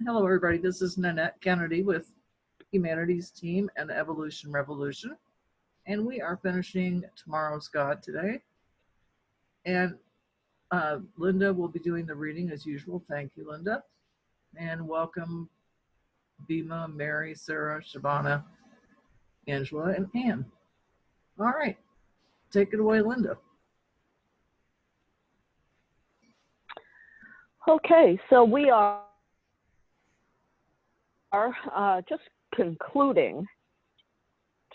Hello, everybody. This is Nanette Kennedy with Humanities Team and Evolution Revolution. And we are finishing Tomorrow's God today. And Linda will be doing the reading as usual. Thank you, Linda. And welcome, Bima, Mary, Sarah, Shabana, Angela, and Ann. All right. Take it away, Linda. Okay, so we are just concluding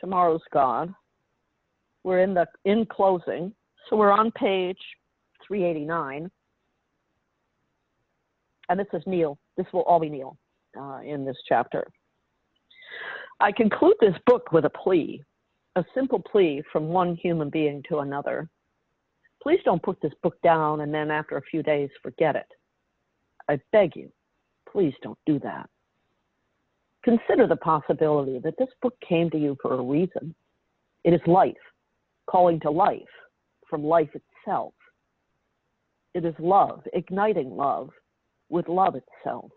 Tomorrow's God. We're in closing, so we're on page 389, and this is Neil. This will all be Neil in this chapter. I conclude this book with a plea, a simple plea from one human being to another. Please don't put this book down and then after a few days forget it. I beg you, please don't do that. Consider the possibility that this book came to you for a reason. It is life, calling to life from life itself. It is love, igniting love with love itself.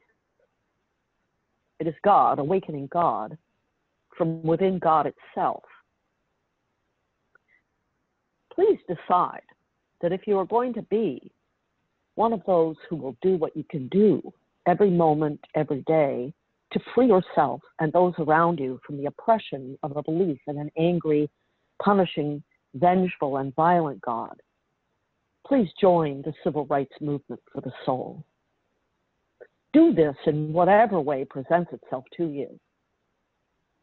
It is God, awakening God from within God itself. Please decide that if you are going to be one of those who will do what you can do every moment, every day, to free yourself and those around you from the oppression of a belief in an angry, punishing, vengeful, and violent God, please join the civil rights movement for the soul. Do this in whatever way presents itself to you.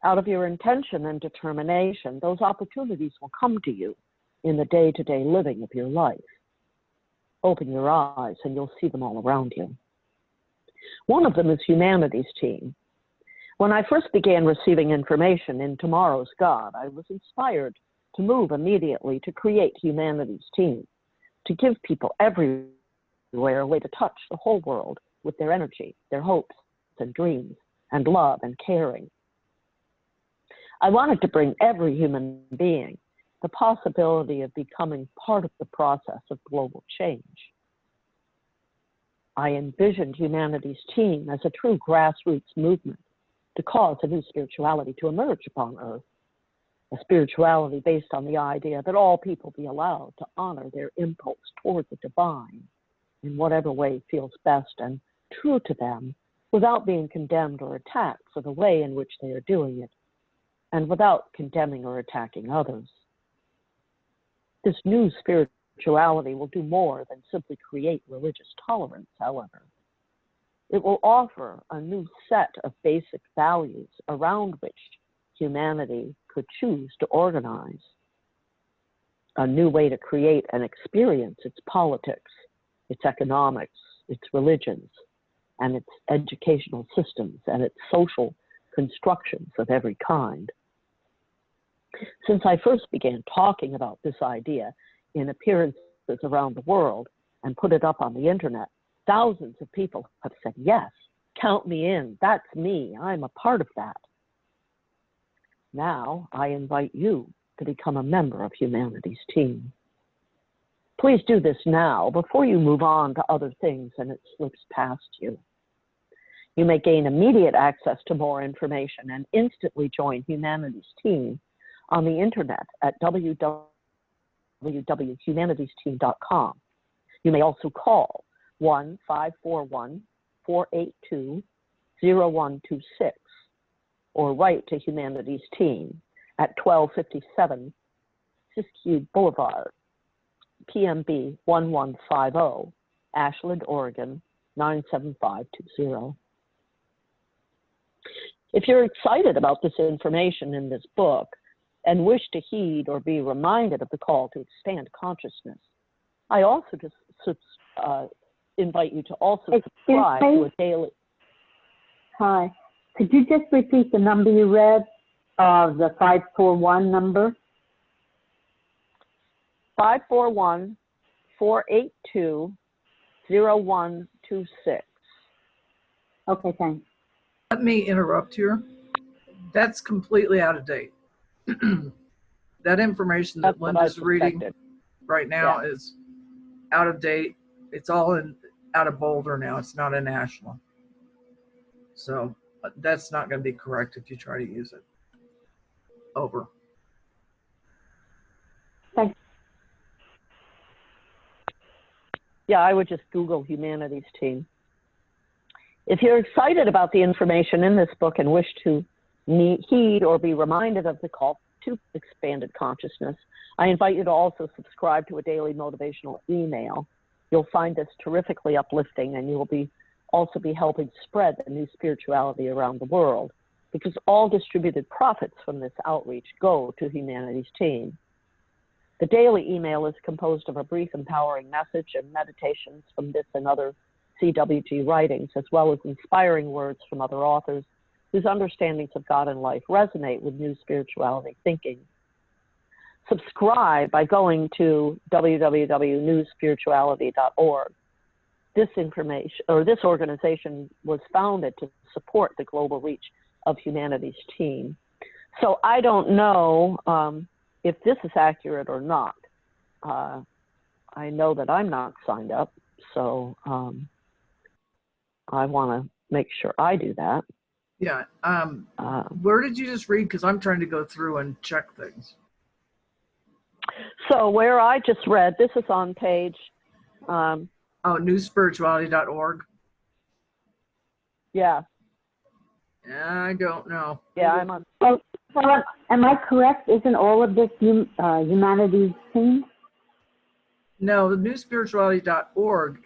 Out of your intention and determination, those opportunities will come to you in the day-to-day living of your life. Open your eyes and you'll see them all around you. One of them is Humanities Team. When I first began receiving information in Tomorrow's God, I was inspired to move immediately to create Humanities Team, to give people everywhere a way to touch the whole world with their energy, their hopes and dreams, and love and caring. I wanted to bring every human being the possibility of becoming part of the process of global change. I envisioned Humanities Team as a true grassroots movement to cause a new spirituality to emerge upon Earth, a spirituality based on the idea that all people be allowed to honor their impulse toward the divine in whatever way feels best and true to them, without being condemned or attacked for the way in which they are doing it, and without condemning or attacking others. This new spirituality will do more than simply create religious tolerance, however. It will offer a new set of basic values around which humanity could choose to organize. A new way to create and experience its politics, its economics, its religions, and its educational systems, and its social constructions of every kind. Since I first began talking about this idea in appearances around the world and put it up on the internet, thousands of people have said, yes, count me in, that's me, I'm a part of that. Now I invite you to become a member of Humanities Team. Please do this now before you move on to other things and it slips past you. You may gain immediate access to more information and instantly join Humanities Team on the internet at www.humanitiesteam.com. You may also call 1-541-482-0126 or write to Humanities Team at 1257 Siskiyou Boulevard, PMB 1150, Ashland, Oregon 97520. If you're excited about this information in this book and wish to heed or be reminded of the call to expand consciousness, I also just invite you to also subscribe to a daily. Hi, could you just repeat the number you read, the 541 number? 541-482-0126. Okay, thanks. Let me interrupt here. That's completely out of date. That information that Linda's reading right now is out of date. It's all out of Boulder now. It's not in Ashland. So that's not going to be correct if you try to use it. Over. Thanks. Yeah, I would just Google Humanities Team. If you're excited about the information in this book and wish to heed or be reminded of the call to expanded consciousness, I invite you to also subscribe to a daily motivational email. You'll find this terrifically uplifting, and you will also be helping spread the new spirituality around the world, because all distributed profits from this outreach go to Humanities Team. The daily email is composed of a brief empowering message and meditations from this and other CwG writings, as well as inspiring words from other authors whose understandings of God and life resonate with new spirituality thinking. Subscribe by going to www.newspirituality.org. This organization was founded to support the global reach of Humanities Team. So I don't know if this is accurate or not. I know that I'm not signed up, so I want to make sure I do that. Yeah. Where did you just read? Because I'm trying to go through and check things. So where I just read, this is on page... newspirituality.org. Yeah. I don't know. Yeah, I'm on... Oh, am I correct? Isn't all of this Humanities Team? No, the newspirituality.org,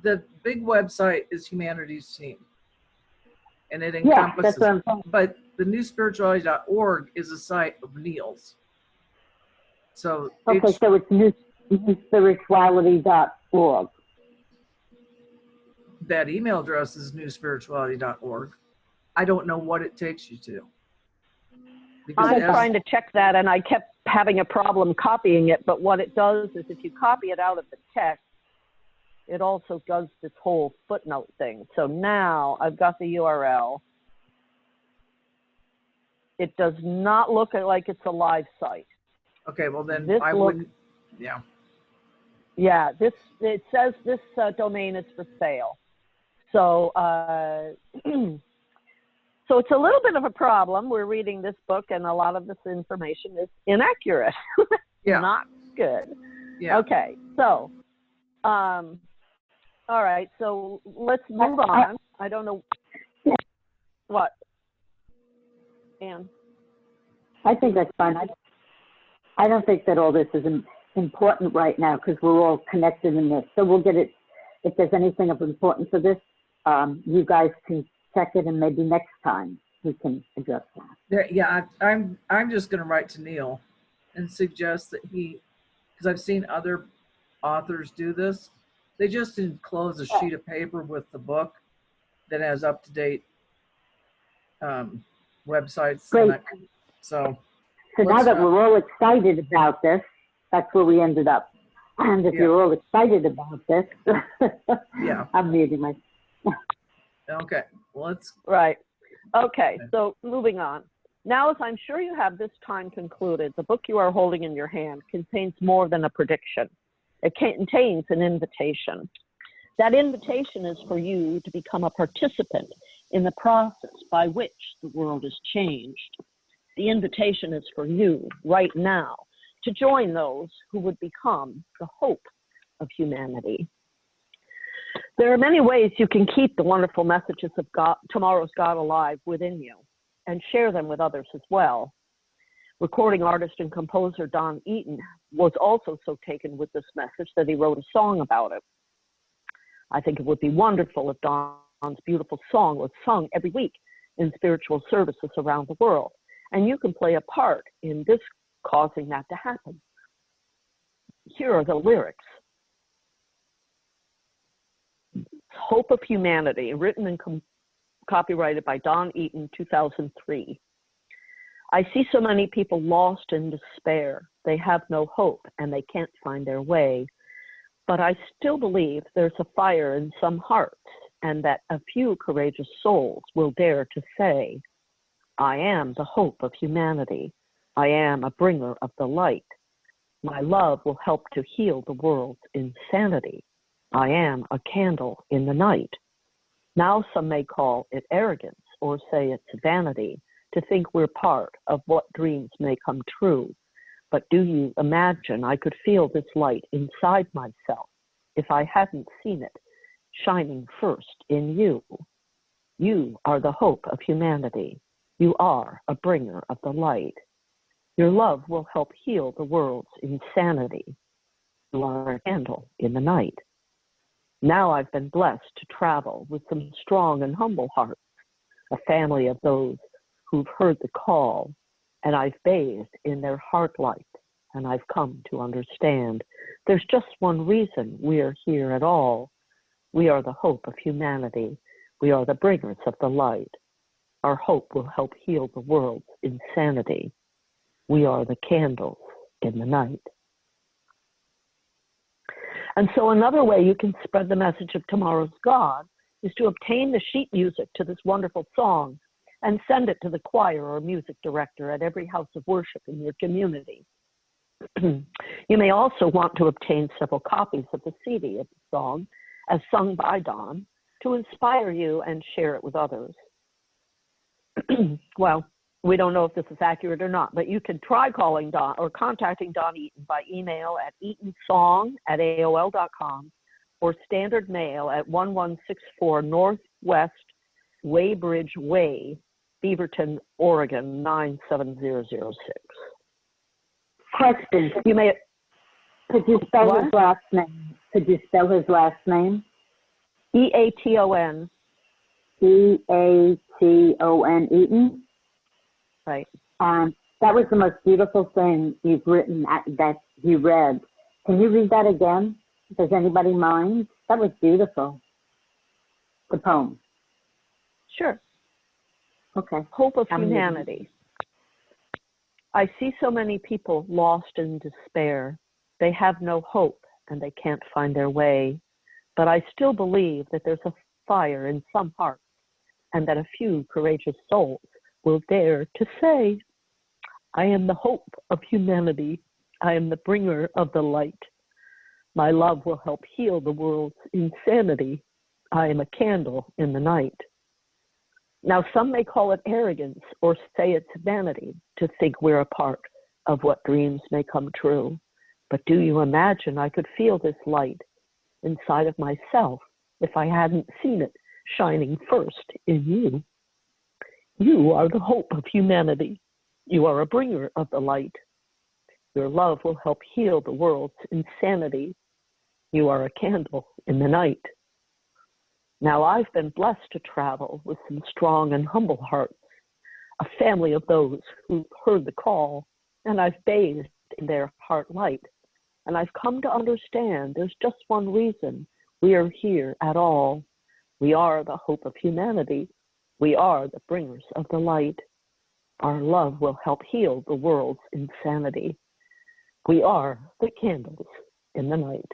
the big website is Humanities Team. And it encompasses, that's what I'm saying. But the newspirituality.org is a site of Neil's. So Okay, so it's newspirituality.org. That email address is newspirituality.org. I don't know what it takes you to. I'm trying to check that, and I kept having a problem copying it, but what it does is if you copy it out of the text, it also does this whole footnote thing. So now I've got the URL. It does not look like it's a live site. Okay, well then this wouldn't, yeah. Yeah, it says this domain is for sale. So, so it's a little bit of a problem. We're reading this book, and a lot of this information is inaccurate. Yeah. Not good. Yeah. Okay, so, all right, so let's move on. I don't know what. Anne? I think that's fine. I don't think that all this is important right now because we're all connected in this. So we'll get it. If there's anything of importance to this, you guys can check it, and maybe next time we can address that. Yeah, I'm just going to write to Neil and suggest that because I've seen other authors do this. They just enclose a sheet of paper with the book that has up-to-date websites. Great. So now that we're all excited about this, that's where we ended up. And if you're all excited about this, yeah, I'm muting myself. Okay, let's. Right. Okay, so moving on. Now, as I'm sure you have this time concluded, the book you are holding in your hand contains more than a prediction. It contains an invitation. That invitation is for you to become a participant in the process by which the world is changed. The invitation is for you right now to join those who would become the hope of humanity. There are many ways you can keep the wonderful messages of God, tomorrow's God alive within you and share them with others as well. Recording artist and composer Don Eaton was also so taken with this message that he wrote a song about it. I think it would be wonderful if Don's beautiful song was sung every week in spiritual services around the world, and you can play a part in this causing that to happen. Here are the lyrics. Hope of Humanity, written and copyrighted by Don Eaton, 2003. I see so many people lost in despair. They have no hope and they can't find their way. But I still believe there's a fire in some hearts, and that a few courageous souls will dare to say, I am the hope of humanity. I am a bringer of the light. My love will help to heal the world's insanity. I am a candle in the night. Now some may call it arrogance or say it's vanity to think we're part of what dreams may come true. But do you imagine I could feel this light inside myself if I hadn't seen it shining first in you? You are the hope of humanity. You are a bringer of the light. Your love will help heal the world's insanity. You are a candle in the night. Now I've been blessed to travel with some strong and humble hearts, a family of those who've heard the call, and I've bathed in their heart light, and I've come to understand there's just one reason we're here at all. We are the hope of humanity. We are the bringers of the light. Our hope will help heal the world's insanity. We are the candles in the night. And so another way you can spread the message of tomorrow's God is to obtain the sheet music to this wonderful song and send it to the choir or music director at every house of worship in your community. You may also want to obtain several copies of the CD of the song as sung by Don to inspire you and share it with others. Well, we don't know if this is accurate or not, but you can try calling Don or contacting Don Eaton by email at eatonsong@aol.com or standard mail at 1164 Northwest Waybridge Way, Beaverton, Oregon, 97006. Question. You may. Could you spell What? his last name? Could you spell his last name? Eaton. Eaton, Eaton. Right. That was the most beautiful thing you've written that you read. Can you read that again? Does anybody mind? That was beautiful. The poem. Sure. Okay. Hope of I'm reading. humanity. I see so many people lost in despair. They have no hope and they can't find their way. But I still believe that there's a fire in some hearts and that a few courageous souls will dare to say, I am the hope of humanity. I am the bringer of the light. My love will help heal the world's insanity. I am a candle in the night. Now, some may call it arrogance or say it's vanity to think we're a part of what dreams may come true. But do you imagine I could feel this light inside of myself if I hadn't seen it shining first in you? You are the hope of humanity. You are a bringer of the light. Your love will help heal the world's insanity. You are a candle in the night. Now I've been blessed to travel with some strong and humble hearts, a family of those who've heard the call, and I've bathed in their heart light. And I've come to understand there's just one reason we are here at all. We are the hope of humanity. We are the bringers of the light. Our love will help heal the world's insanity. We are the candles in the night.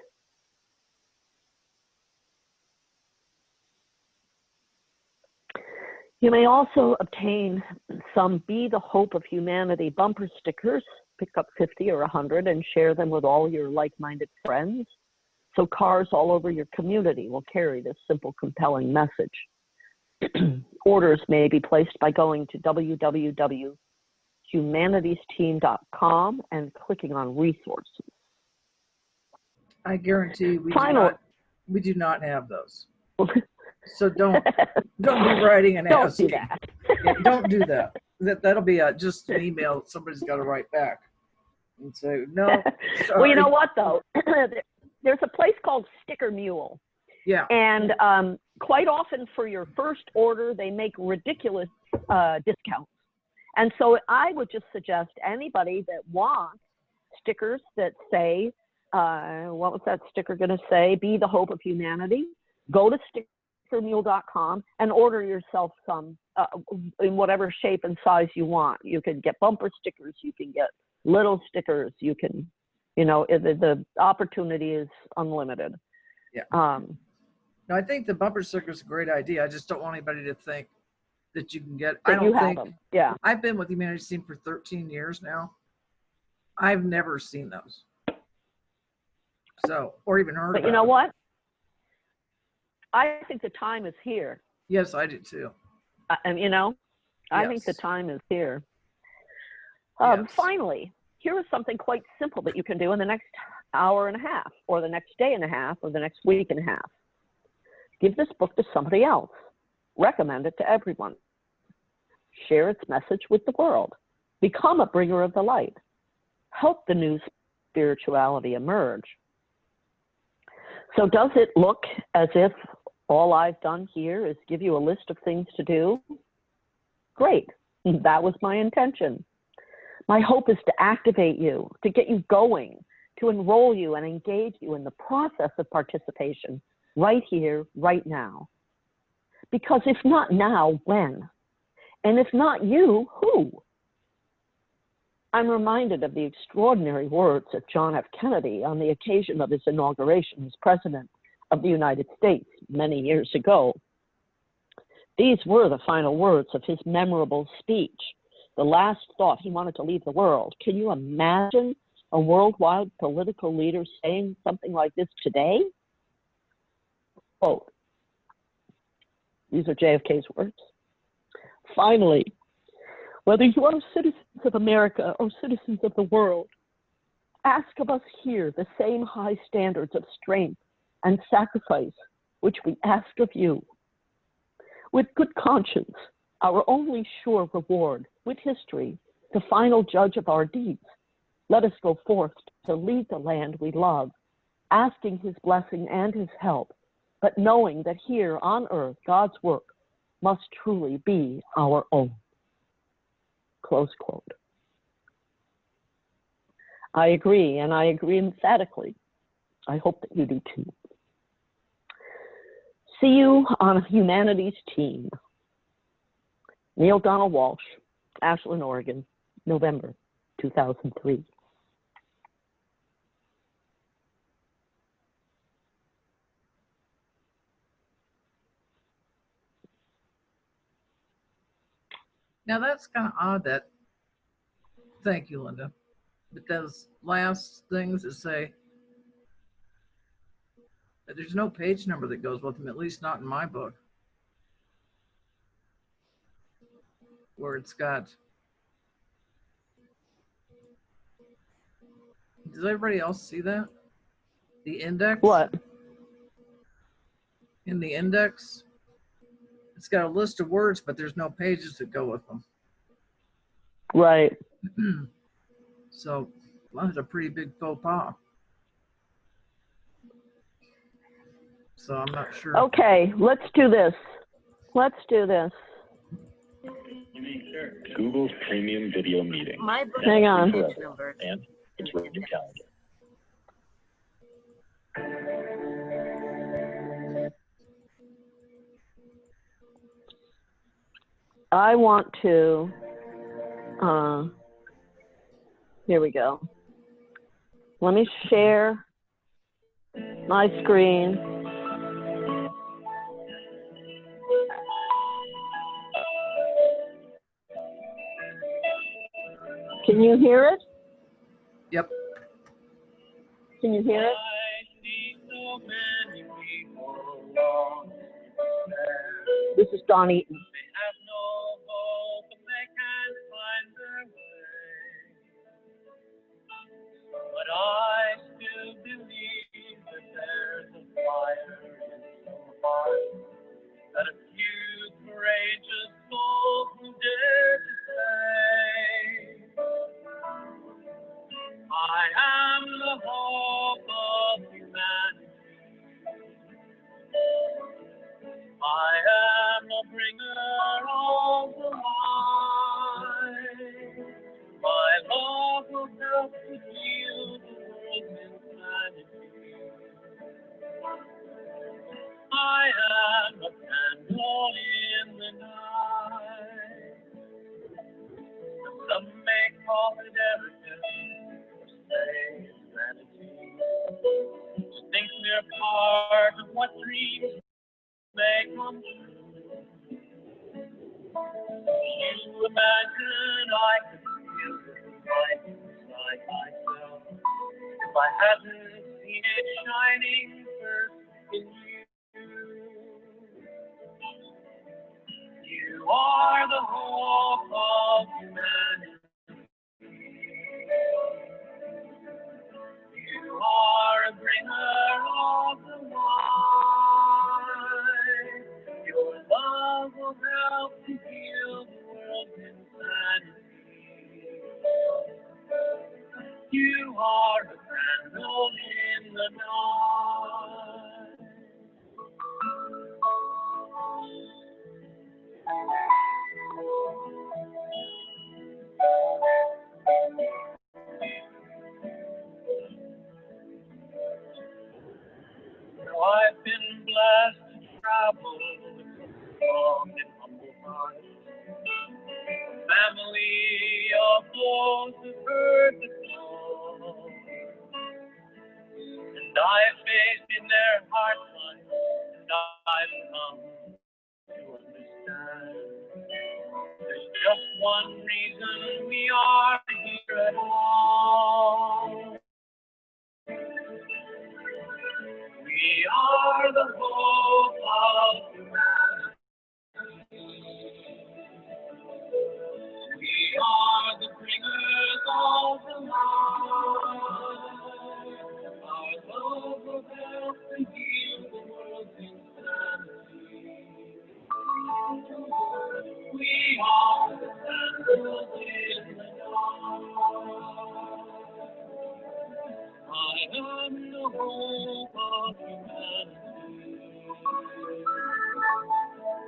You may also obtain some Be the Hope of Humanity bumper stickers. Pick up 50 or 100 and share them with all your like-minded friends. So cars all over your community will carry this simple, compelling message. Orders may be placed by going to www.humanitiesteam.com and clicking on resources. I guarantee we do not have those. So don't be writing and Don't asking. do that. Yeah, don't do that. That'll be just an email somebody's got to write back and say no. Sorry. Well, you know what though? There's a place called Sticker Mule. Yeah. And quite often for your first order, they make ridiculous discounts. And so I would just suggest anybody that wants stickers that say, what was that sticker going to say? Be the hope of humanity. Go to stickermule.com and order yourself some in whatever shape and size you want. You can get bumper stickers. You can get little stickers. You can, the opportunity is unlimited. Yeah. No, I think the bumper sticker is a great idea. I just don't want anybody to think that you can get. I don't think. Them. Yeah. I've been with the Humanities Team for 13 years now. I've never seen those. So, or even heard. But you know what? I think the time is here Yes, I do too. And, you know, I think the Yes. time is here. Yes. Finally, here is something quite simple that you can do in the next hour and a half, or the next day and a half, or the next week and a half. Give this book to somebody else. Recommend it to everyone. Share its message with the world. Become a bringer of the light. Help the new spirituality emerge. So does it look as if all I've done here is give you a list of things to do? Great. That was my intention. My hope is to activate you, to get you going, to enroll you and engage you in the process of participation right here, right now. Because if not now, when? And if not you, who? I'm reminded of the extraordinary words of John F. Kennedy on the occasion of his inauguration as President of the United States many years ago. These were the final words of his memorable speech, the last thought he wanted to leave the world. Can you imagine a worldwide political leader saying something like this today? Quote, these are JFK's words. Finally, whether you are citizens of America or citizens of the world, ask of us here the same high standards of strength and sacrifice which we ask of you. With good conscience, our only sure reward, with history, the final judge of our deeds, let us go forth to lead the land we love, asking his blessing and his help, but knowing that here on earth, God's work must truly be our own. Close quote. I agree, and I agree emphatically. I hope that you do too. See you on a humanities team. Neil Donald Walsh, Ashland, Oregon, November 2003. Now that's kind of odd that, thank you, Linda, but those last things that say that there's no page number that goes with them, at least not in my book, where it's got, does everybody else see that? The index? What? In the index, it's got a list of words, but there's no pages that go with them. Right. So that's a pretty big faux pas. So I'm not sure. Okay, let's do this. Let's do this. Google's premium video meeting. Hang on. Forever. And it's right in your calendar. I want to, here we go. Let me share my screen. Can you hear it? Yep. Can you hear it? This is Don Eaton. But I still believe that there's a fire in your heart, that a few courageous souls who dare to say, I am the hope of humanity. I am the bringer of the light. My love will help to heal the world's insanity. I am a candle in the night. Some may call it arrogance, or say it's vanity. To think we're part of what dreams may come true. You imagine I could feel the light inside myself if I hadn't seen it shining first in you. one reason we are here at all. We are the hope of humanity. We are the bringers of the light. Our love will help to heal the world's insanity. We are the candles in the dark. I am the hope of humanity.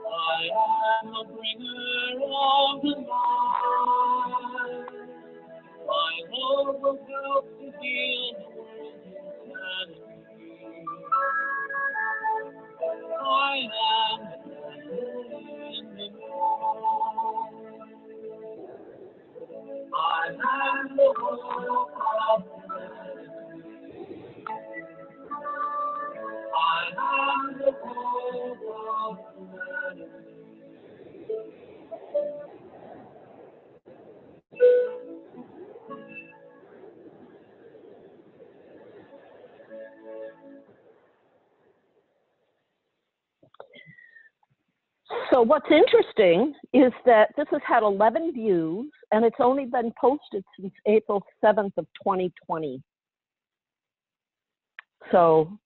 I am the bringer of the light. My love will help to heal the world's insanity. I am the candle in the dark. I am the hope of humanity. I am the hope of humanity. So what's interesting is that this has had 11 views, and it's only been posted since April 7th of 2020. So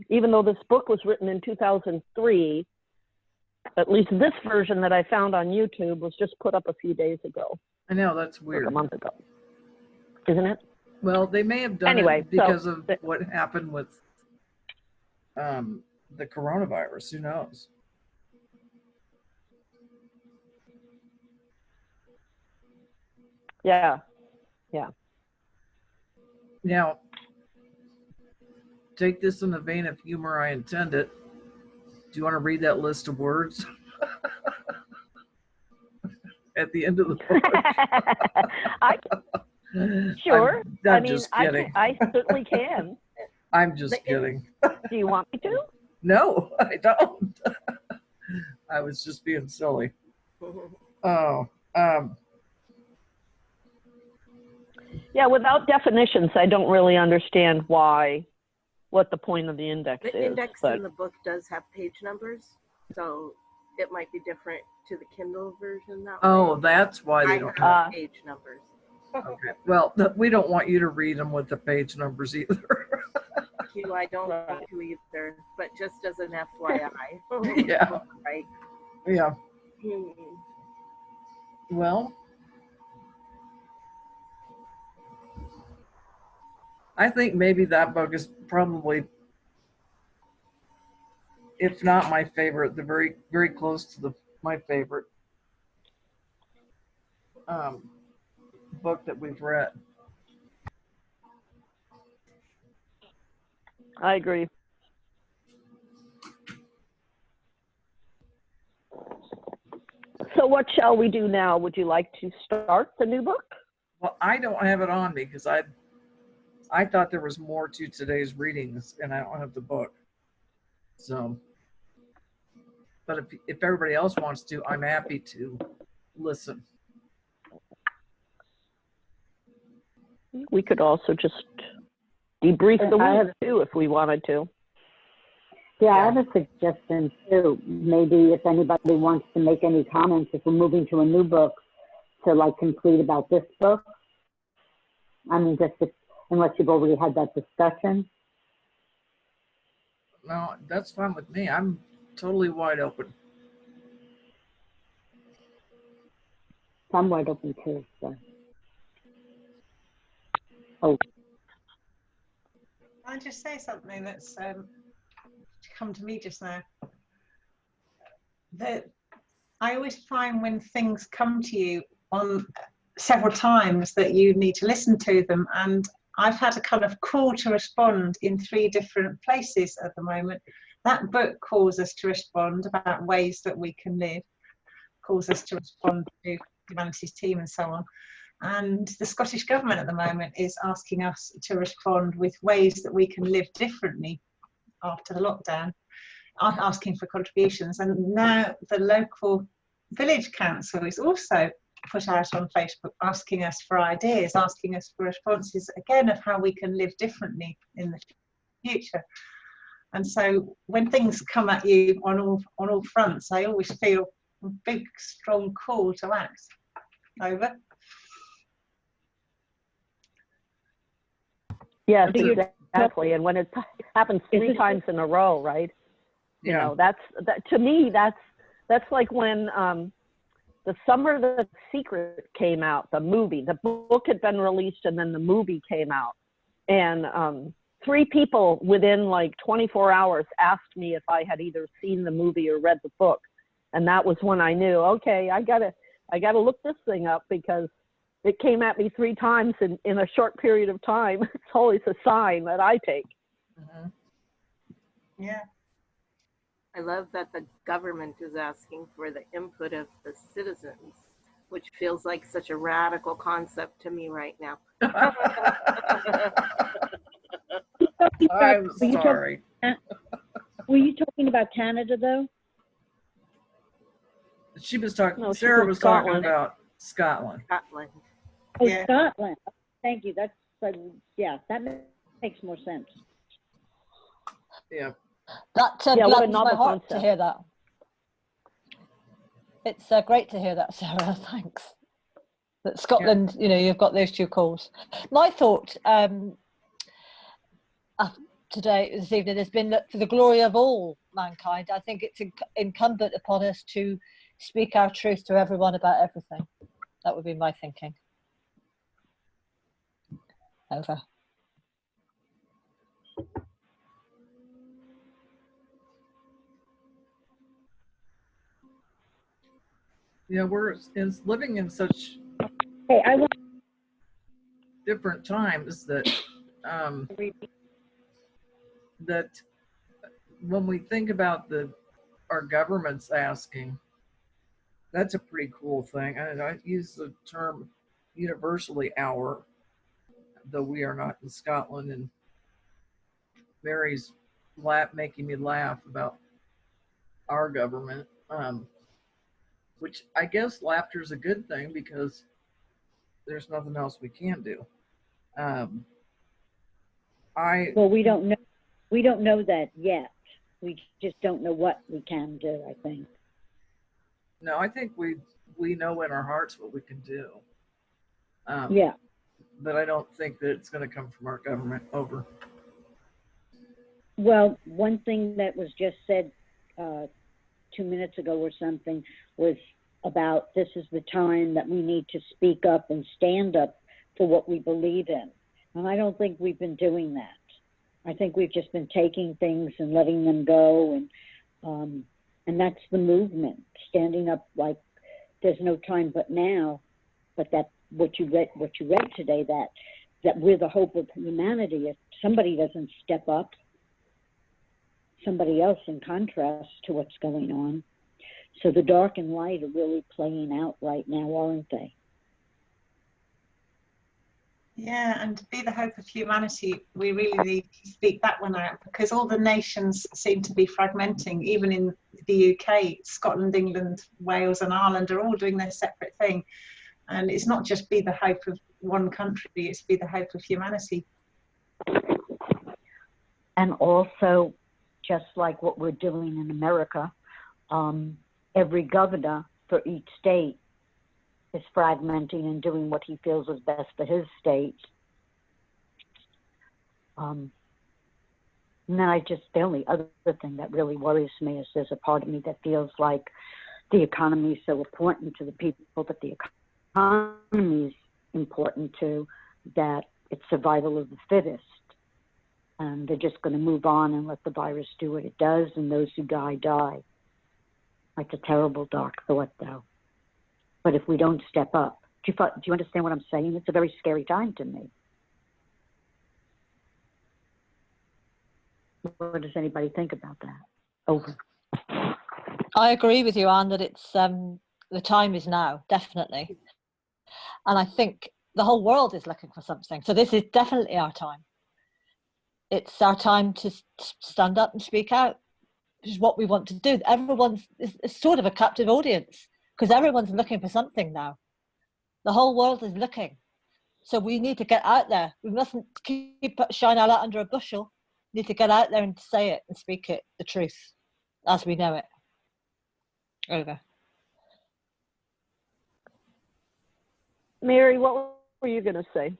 even though this book was written in 2003, at least this version that I found on YouTube was just put up a few days ago. I know, that's Like weird. a month ago, isn't it? Well, they may have done Anyway, it because of what happened with the coronavirus. Who knows? Yeah. Now, take this in the vein of humor I intended. Do you want to read that list of words at the end of the book? Sure. I'm just kidding. I certainly can. I'm just kidding. Do you want me to? No, I don't. I was just being silly. Oh, yeah, without definitions, I don't really understand what the point of the index is. The index but in the book does have page numbers, so it might be different to the Kindle version that oh, way. that's why they I don't have have. page numbers. Okay. Well, we don't want you to read them with the page numbers either. I don't want to either, but just as an FYI. Yeah. Right. Yeah. Hmm. Well, I think maybe that book is probably, if not my favorite, the very, very close to my favorite book that we've read. I agree. So what shall we do now? Would you like to start the new book? Well, I don't have it on me because I thought there was more to today's readings, and I don't have the book. So, but if everybody else wants to, I'm happy to listen. We could also just debrief the week too if we wanted to. Yeah, I have a suggestion too. Maybe if anybody wants to make any comments, if we're moving to a new book, to like complete about this book. I mean, unless you've already had that discussion. No, that's fine with me. I'm totally wide open. I'm wide open too. So. Oh. I'll just say something that's come to me just now. That I always find when things come to you on several times that you need to listen to them, and I've had a kind of call to respond in 3 different places at the moment. That book calls us to respond about ways that we can live, calls us to respond to Humanities Team and so on. And the Scottish Government at the moment is asking us to respond with ways that we can live differently after the lockdown, asking for contributions. And now the local village council is also put out on Facebook, asking us for ideas, asking us for responses, again, of how we can live differently in the future. And so when things come at you on all fronts, I always feel a big, strong call to act. Over. Yes, exactly. And when it happens 3 times in a row, right? You know, that to me, that's like when The Summer the Secret came out, the movie. The book had been released and then the movie came out. And 3 people within like 24 hours asked me if I had either seen the movie or read the book. And that was when I knew, okay, I gotta look this thing up, because it came at me 3 times in a short period of time. It's always a sign that I take. Mm-hmm. Yeah. I love that the government is asking for the input of the citizens, which feels like such a radical concept to me right now. I'm sorry. Were you talking about Canada, though? She was talking. No, Sarah was talking Scotland. about Scotland. Scotland. Oh, Yeah. Scotland. Thank you. That's yeah, that makes more sense. Yeah. That Yeah, what a gladdens my novel heart to concept. hear that. It's great to hear that, Sarah. Thanks. That Scotland, you know, you've got those 2 calls. My thought today, this evening, has been that for the glory of all mankind, I think it's incumbent upon us to speak our truth to everyone about everything. That would be my thinking. Over. Yeah, we're living in such Hey, I want different times that that when we think about our government's asking, that's a pretty cool thing. I use the term universally our, though we are not in Scotland, and Mary's making me laugh about our government, which I guess laughter is a good thing because there's nothing else we can do. well, we don't know that yet. We just don't know what we can do, I think. No, I think we know in our hearts what we can do. Yeah. But I don't think that it's going to come from our government. Over. Well, one thing that was just said 2 minutes ago or something was about this is the time that we need to speak up and stand up for what we believe in. And I don't think we've been doing that. I think we've just been taking things and letting them go, and that's the movement, standing up like there's no time but now. But that what you read today, that we're the hope of humanity. If somebody doesn't step up, somebody else, in contrast to what's going on. So the dark and light are really playing out right now, aren't they? Yeah, and to be the hope of humanity, we really need to speak that one out, because all the nations seem to be fragmenting. Even in the UK, Scotland, England, Wales and Ireland are all doing their separate thing. And it's not just be the hope of one country, it's be the hope of humanity. And also, just like what we're doing in America, every governor for each state is fragmenting and doing what he feels is best for his state. And then the only other thing that really worries me is there's a part of me that feels like the economy is so important to the people, but the economy is important too, that it's survival of the fittest. And they're just going to move on and let the virus do what it does, and those who die, die. It's a terrible, dark thought, though. But if we don't step up, do you understand what I'm saying? It's a very scary time to me. What does anybody think about that? Over. I agree with you, Anne, that it's the time is now, definitely. And I think the whole world is looking for something. So this is definitely our time. It's our time to stand up and speak out, which is what we want to do. Everyone's it's sort of a captive audience, because everyone's looking for something now. The whole world is looking. So we need to get out there. We mustn't keep shine our light under a bushel. We need to get out there and say it and speak it, the truth, as we know it. Over. Mary, what were you going to say?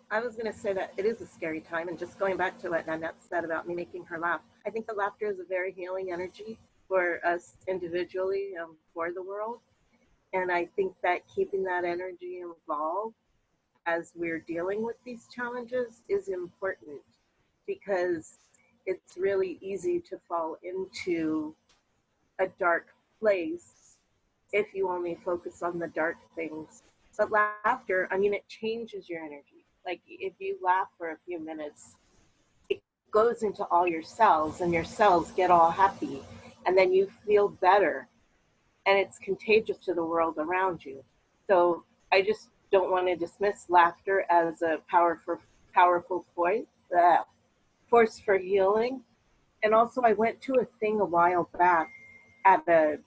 I was going to say that it is a scary time, and just going back to what Nanette said about me making her laugh, I think that laughter is a very healing energy for us individually, for the world. And I think that keeping that energy involved as we're dealing with these challenges is important, because it's really easy to fall into a dark place if you only focus on the dark things. But laughter, I mean, it changes your energy. Like if you laugh for a few minutes, it goes into all your cells and your cells get all happy, and then you feel better, and it's contagious to the world around you. So I just don't want to dismiss laughter as a powerful force for healing. And also I went to a thing a while back at a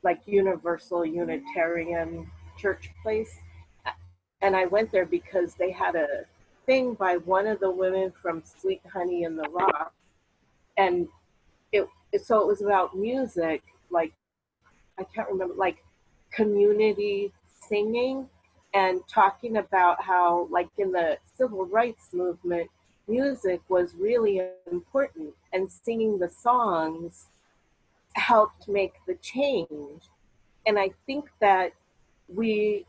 like Universal Unitarian church place. And I went there because they had a thing by one of the women from Sweet Honey in the Rock. And so it was about music, like, I can't remember, like community singing, and talking about how, like, in the civil rights movement, music was really important, and singing the songs helped make the change. And I think that we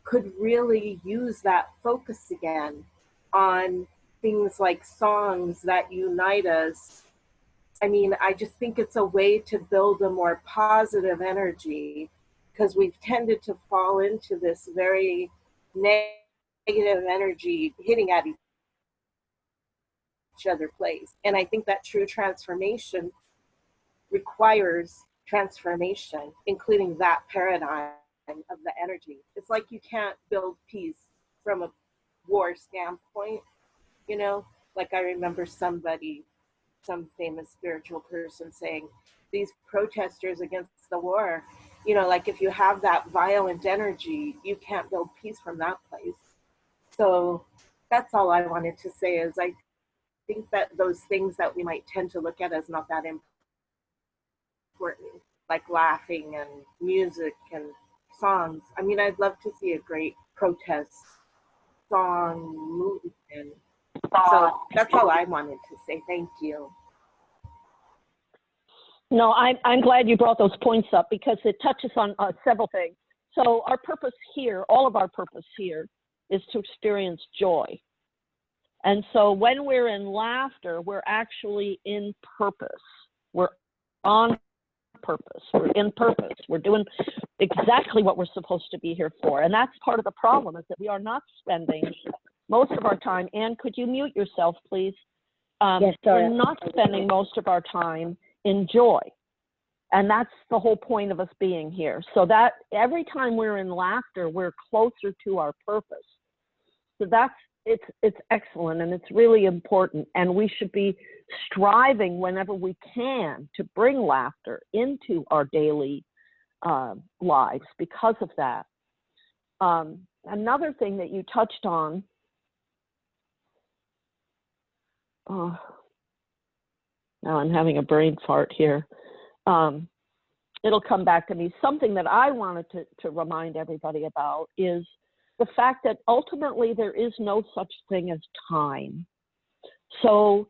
could really use that focus again on things like songs that unite us. I mean, I just think it's a way to build a more positive energy, because we've tended to fall into this very negative energy hitting at each other place. And I think that true transformation requires transformation, including that paradigm of the energy. It's like you can't build peace from a war standpoint, you know? Like I remember some famous spiritual person saying, these protesters against the war, you know, like if you have that violent energy, you can't build peace from that place. So that's all I wanted to say, is I think that those things that we might tend to look at as not that important, like laughing and music and songs. I mean, I'd love to see a great protest song movement. So that's all I wanted to say. Thank you. No, I'm glad you brought those points up, because it touches on several things. So our purpose here, all of our purpose here, is to experience joy. And so when we're in laughter, we're actually in purpose. We're on purpose. We're in purpose. We're doing exactly what we're supposed to be here for. And that's part of the problem, is that we are not spending most of our time. Anne, could you mute yourself, please? Yes, sorry. We're not spending most of our time in joy. And that's the whole point of us being here. So that every time we're in laughter, we're closer to our purpose. So it's excellent, and it's really important. And we should be striving whenever we can to bring laughter into our daily lives because of that. Another thing that you touched on, now I'm having a brain fart here. It'll come back to me. Something that I wanted to remind everybody about is the fact that ultimately there is no such thing as time. So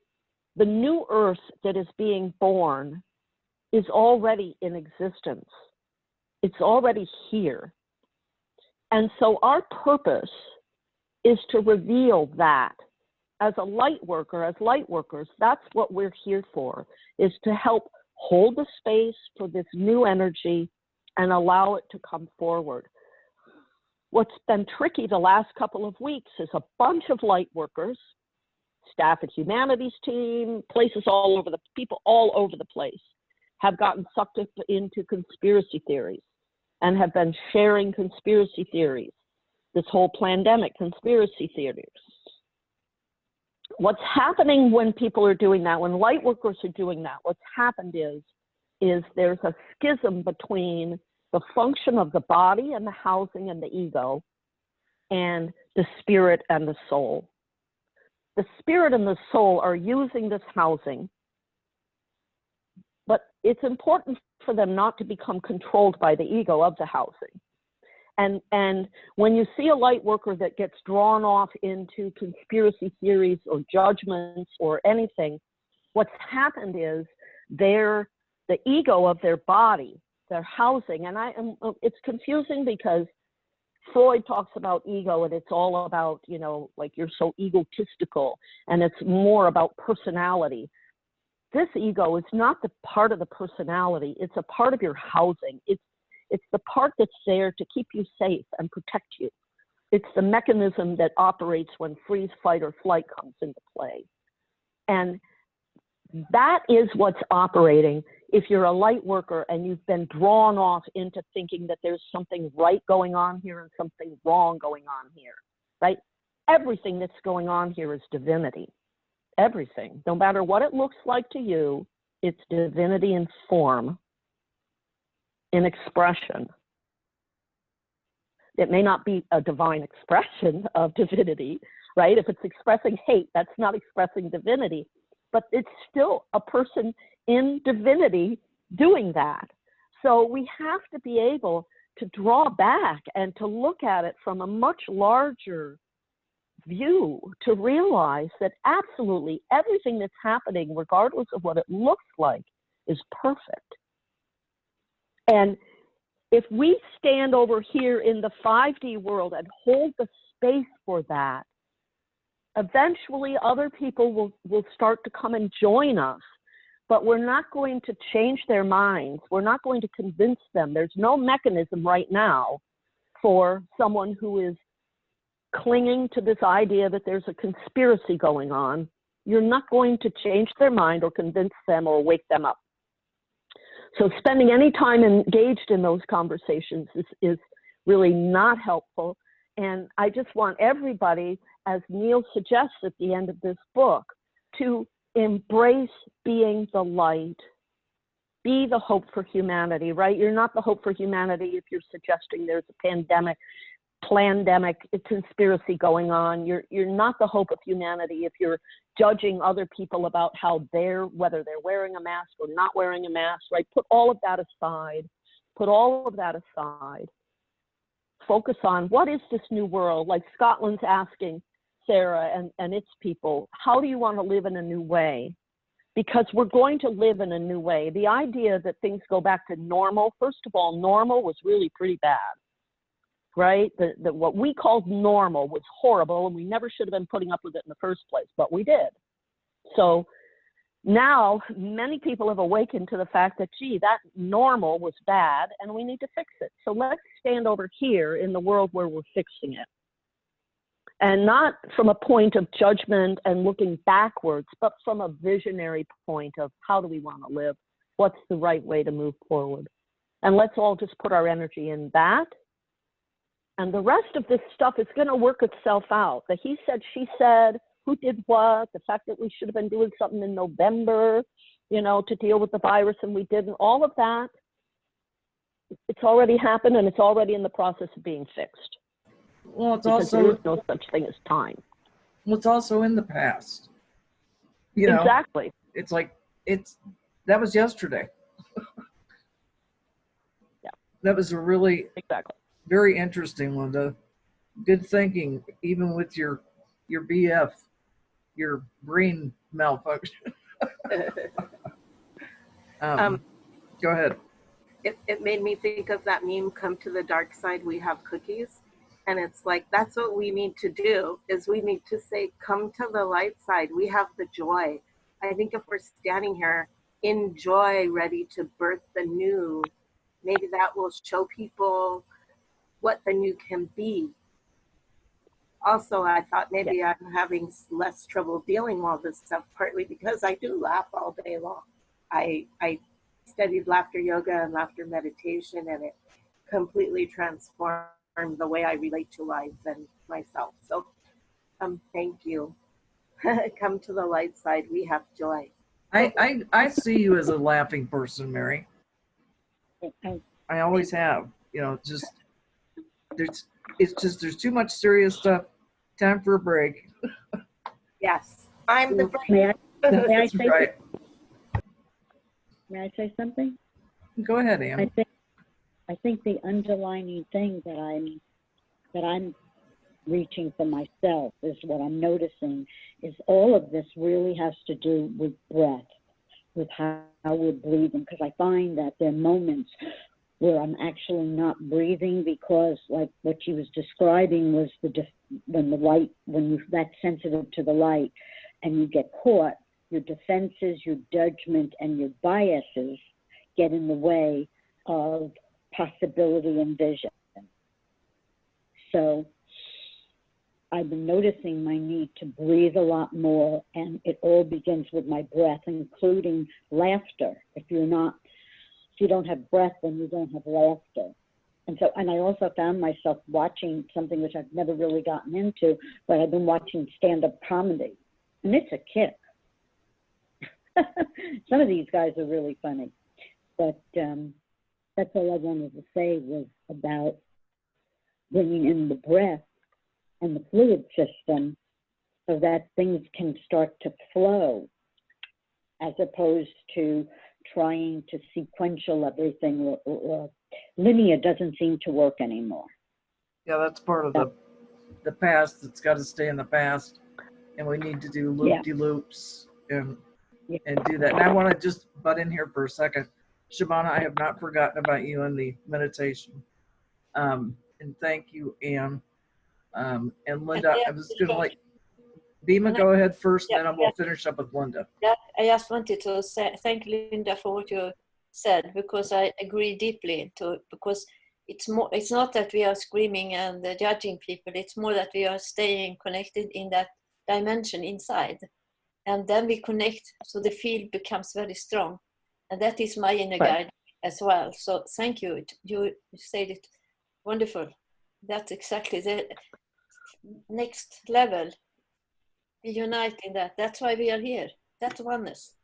the new earth that is being born is already in existence. It's already here. And so our purpose is to reveal that. As a light worker, as light workers, that's what we're here for, is to help hold the space for this new energy and allow it to come forward. What's been tricky the last couple of weeks is a bunch of light workers, staff at Humanities team, people all over the place have gotten sucked into conspiracy theories and have been sharing conspiracy theories, this whole pandemic conspiracy theories. What's happening when people are doing that, when light workers are doing that, what's happened is is there's a schism between the function of the body and the housing and the ego and the spirit and the soul. The spirit and the soul are using this housing, but it's important for them not to become controlled by the ego of the housing. And when you see a light worker that gets drawn off into conspiracy theories or judgments or anything, what's happened is the ego of their body, their housing, and it's confusing because Freud talks about ego and it's all about, you know, like you're so egotistical, and it's more about personality. This ego is not the part of the personality, it's a part of your housing. It's the part that's there to keep you safe and protect you. It's the mechanism that operates when freeze, fight, or flight comes into play. And that is what's operating if you're a light worker and you've been drawn off into thinking that there's something right going on here and something wrong going on here, right? Everything that's going on here is divinity. Everything, no matter what it looks like to you, it's divinity in form, in expression. It may not be a divine expression of divinity, right? If it's expressing hate, that's not expressing divinity, but it's still a person in divinity doing that. So we have to be able to draw back and to look at it from a much larger view, to realize that absolutely everything that's happening, regardless of what it looks like, is perfect. And if we stand over here in the 5D world and hold the space for that, eventually other people will start to come and join us, but we're not going to change their minds. We're not going to convince them. There's no mechanism right now for someone who is clinging to this idea that there's a conspiracy going on. You're not going to change their mind or convince them or wake them up. So spending any time engaged in those conversations is really not helpful. And I just want everybody, as Neil suggests at the end of this book, to embrace being the light. Be the hope for humanity, right? You're not the hope for humanity if you're suggesting there's a pandemic, a conspiracy going on. You're not the hope of humanity if you're judging other people about how whether they're wearing a mask or not wearing a mask, right? Put all of that aside. Put all of that aside. Focus on what is this new world? Like Scotland's asking Sarah and its people, how do you want to live in a new way? Because we're going to live in a new way. The idea that things go back to normal, first of all, normal was really pretty bad. Right? What we called normal was horrible, and we never should have been putting up with it in the first place, but we did. So now many people have awakened to the fact that, gee, that normal was bad, and we need to fix it. So let's stand over here in the world where we're fixing it. And not from a point of judgment and looking backwards, but from a visionary point of how do we want to live? What's the right way to move forward? And let's all just put our energy in that. And the rest of this stuff is going to work itself out. The he said, she said, who did what, the fact that we should have been doing something in November, you know, to deal with the virus and we didn't, all of that, it's already happened and it's already in the process of being fixed. Well, it's because also, there is no such thing as time. Well, it's also in the past. You know, exactly. It's like, that was yesterday. Yeah. That was a really exactly very interesting, Linda. Good thinking, even with your BF, your brain malfunction. Go ahead. It made me think of that meme, come to the dark side, we have cookies. And it's like, that's what we need to do, is we need to say, come to the light side, we have the joy. I think if we're standing here in joy, ready to birth the new, maybe that will show people what the new can be. Also, I thought maybe I'm having less trouble dealing with all this stuff, partly because I do laugh all day long. I studied laughter yoga and laughter meditation, and it completely transformed the way I relate to life and myself. So thank you. Come to the light side, we have joy. I see you as a laughing person, Mary. I, I always have. Just there's too much serious stuff. Time for a break. Yes, I'm the may I That's say right. may I say something? Go ahead, Ann. I think the underlining thing that I'm reaching for myself is what I'm noticing is all of this really has to do with breath, with how we're breathing. Because I find that there are moments where I'm actually not breathing because, like what she was describing, was when you're that sensitive to the light and you get caught, your defenses, your judgment, and your biases get in the way of possibility and vision. So I've been noticing my need to breathe a lot more, and it all begins with my breath, including laughter. If you don't have breath, then you don't have laughter. And I also found myself watching something which I've never really gotten into, but I've been watching stand-up comedy, and it's a kick. Some of these guys are really funny, but that's all I wanted to say was about bringing in the breath and the fluid system so that things can start to flow, as opposed to trying to sequential everything, or linear doesn't seem to work anymore. Yeah, that's part of the past. It's got to stay in the past, and we need to do loop-de-loops and do that. And I want to just butt in here for a second. Shabana, I have not forgotten about you in the meditation. And thank you, Anne. And Linda, I was going to let Bima go ahead first, and then we'll finish up with Linda. Yeah, I just wanted to thank Linda for what you said, because I agree deeply because it's not that we are screaming and judging people, it's more that we are staying connected in that dimension inside. And then we connect, so the field becomes very strong. And that is my inner guide as well. So thank you. You said it wonderful. That's exactly the next level. We unite in that. That's why we are here. That's oneness.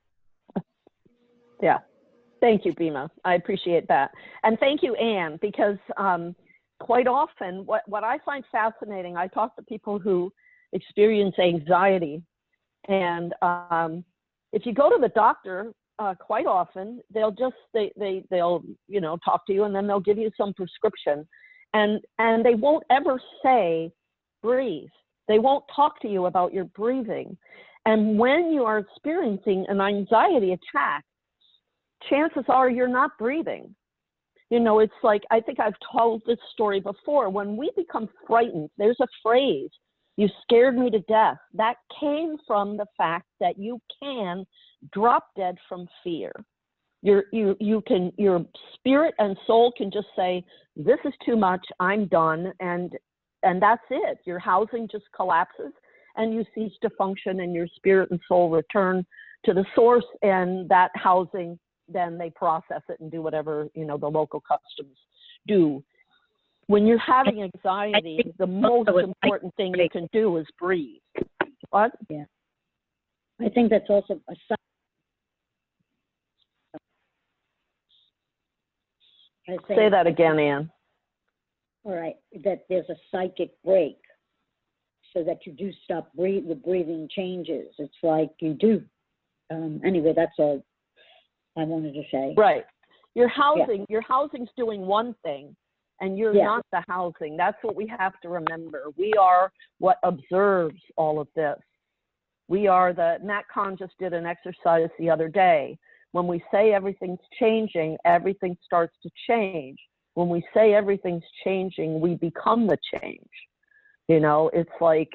Yeah. Thank you, Bima. I appreciate that. And thank you, Anne, because quite often what I find fascinating, I talk to people who experience anxiety, and if you go to the doctor, quite often they'll talk to you, and then they'll give you some prescription, and they won't ever say breathe. They won't talk to you about your breathing. And when you are experiencing an anxiety attack, chances are you're not breathing. It's like, I think I've told this story before. When we become frightened, there's a phrase, "You scared me to death." That came from the fact that you can drop dead from fear. Your spirit and soul can just say, "This is too much, I'm done," and that's it. Your housing just collapses, and you cease to function, and your spirit and soul return to the source, and that housing, then they process it and do whatever the local customs do. When you're having anxiety, the most important thing you can do is breathe. What? Yeah. I think that's also a sign. Say that again, Anne. All right, that there's a psychic break, so that you do stop the breathing changes. It's like you do. Anyway, that's all I wanted to say. Right. Your housing's doing one thing, and you're not the housing. That's what we have to remember. We are what observes all of this. We are Nat Khan just did an exercise the other day. When we say everything's changing, everything starts to change. When we say everything's changing, we become the change. It's like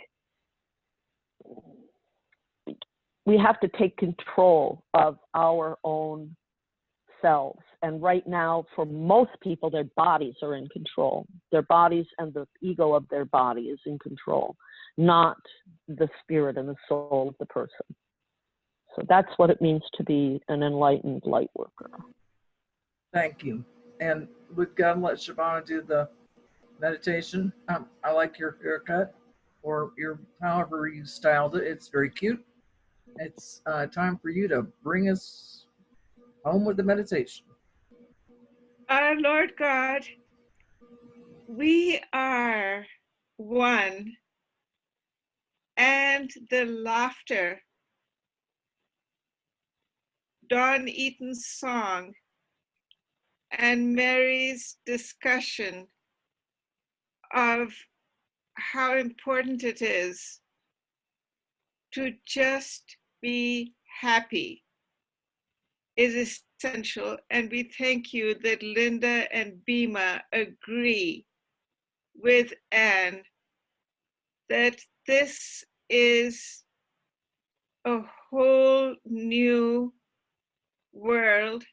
we have to take control of our own selves. And right now, for most people, their bodies are in control. Their bodies and the ego of their body is in control, not the spirit and the soul of the person. So that's what it means to be an enlightened light worker. Thank you. And we've got to let Shabana do the meditation. I like your haircut, or however you styled it. It's very cute. it's time for you to bring us home with the meditation. Our Lord God, we are one, and the laughter, Don Eaton's song, and Mary's discussion of how important it is to just be happy is essential. And we thank you that Linda and Bima agree with Anne that this is a whole new world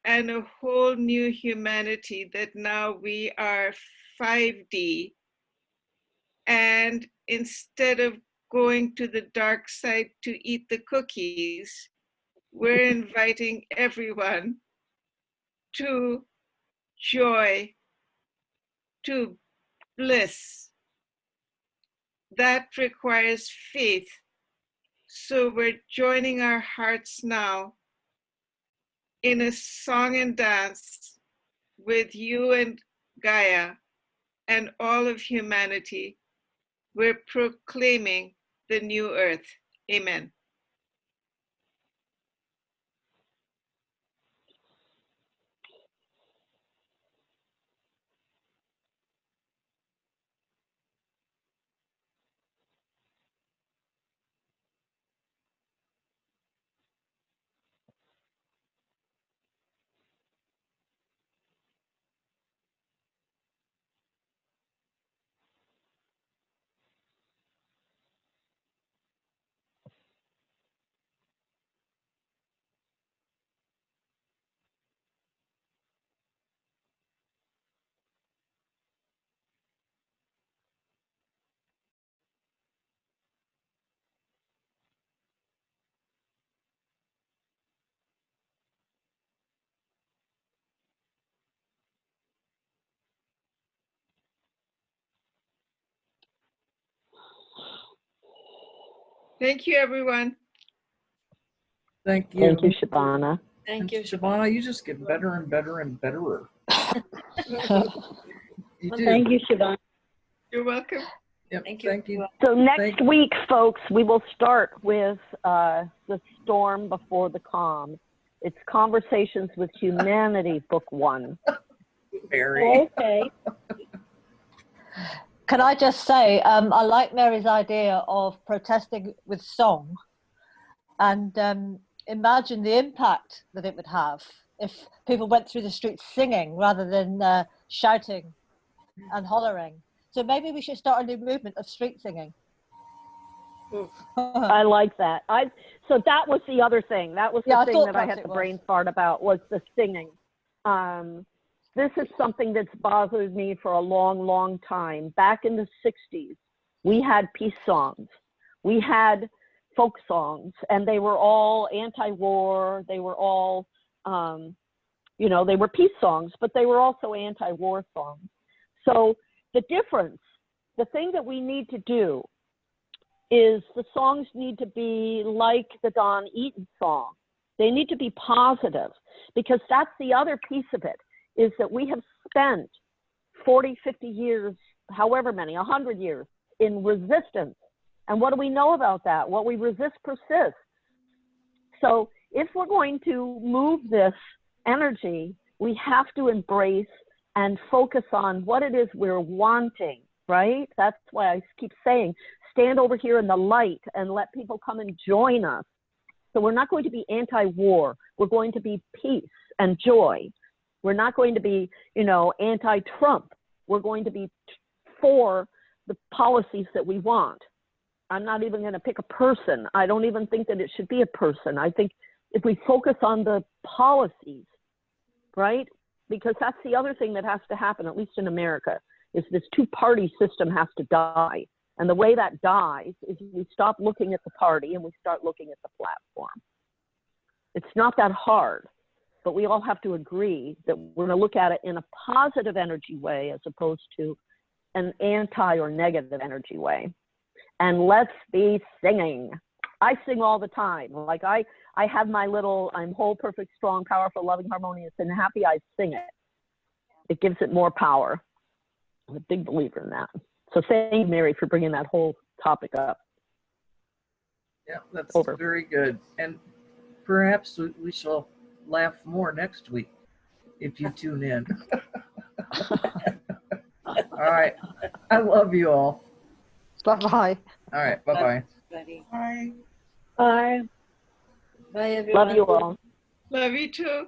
and a whole new humanity, that now we are 5D. And instead of going to the dark side to eat the cookies, we're inviting everyone to joy, to bliss. That requires faith. So we're joining our hearts now in a song and dance with you and Gaia and all of humanity. We're proclaiming the new earth. Amen. Thank you, everyone. Thank you. Thank you, Shabana. Thank you. Shabana, you just get better and better and betterer. You do. Thank you, Siobhan. You're welcome. Yep, Thank you. thank you. So next Thank- week, folks, we will start with The Storm Before the Calm. It's Conversations with Humanity, Book 1. Mary. Okay. Can I just say, I like Mary's idea of protesting with song, and imagine the impact that it would have if people went through the streets singing rather than shouting and hollering. So maybe we should start a new movement of street singing. I like that. So that was the other thing. That was the thing that I had the brain fart about, was the singing. This is something that's bothered me for a long, long time. Back in the 60s, we had peace songs. We had folk songs, and they were all anti-war. They were all, they were peace songs, but they were also anti-war songs. So the difference, the thing that we need to do is the songs need to be like the Don Eaton song. They need to be positive, because that's the other piece of it, is that we have spent 40, 50 years, however many, 100 years in resistance. And what do we know about that? What we resist persists. So if we're going to move this energy, we have to embrace and focus on what it is we're wanting, right? That's why I keep saying, stand over here in the light and let people come and join us. So we're not going to be anti-war. We're going to be peace and joy. We're not going to be, anti-Trump. We're going to be for the policies that we want. I'm not even going to pick a person. I don't even think that it should be a person. I think if we focus on the policies, right? Because that's the other thing that has to happen, at least in America, is this two-party system has to die. And the way that dies is we stop looking at the party and we start looking at the platform. It's not that hard, but we all have to agree that we're going to look at it in a positive energy way as opposed to an anti or negative energy way. And let's be singing. I sing all the time. Like I have my little, I'm whole, perfect, strong, powerful, loving, harmonious, and happy. I sing it. It gives it more power. I'm a big believer in that. So thank you, Mary, for bringing that whole topic up. Yeah, that's Over. very good. And perhaps we shall laugh more next week if you tune in. All right. I love you all. Bye-bye. All right. Bye-bye. Bye. Bye, everyone. Love you all. Love you too.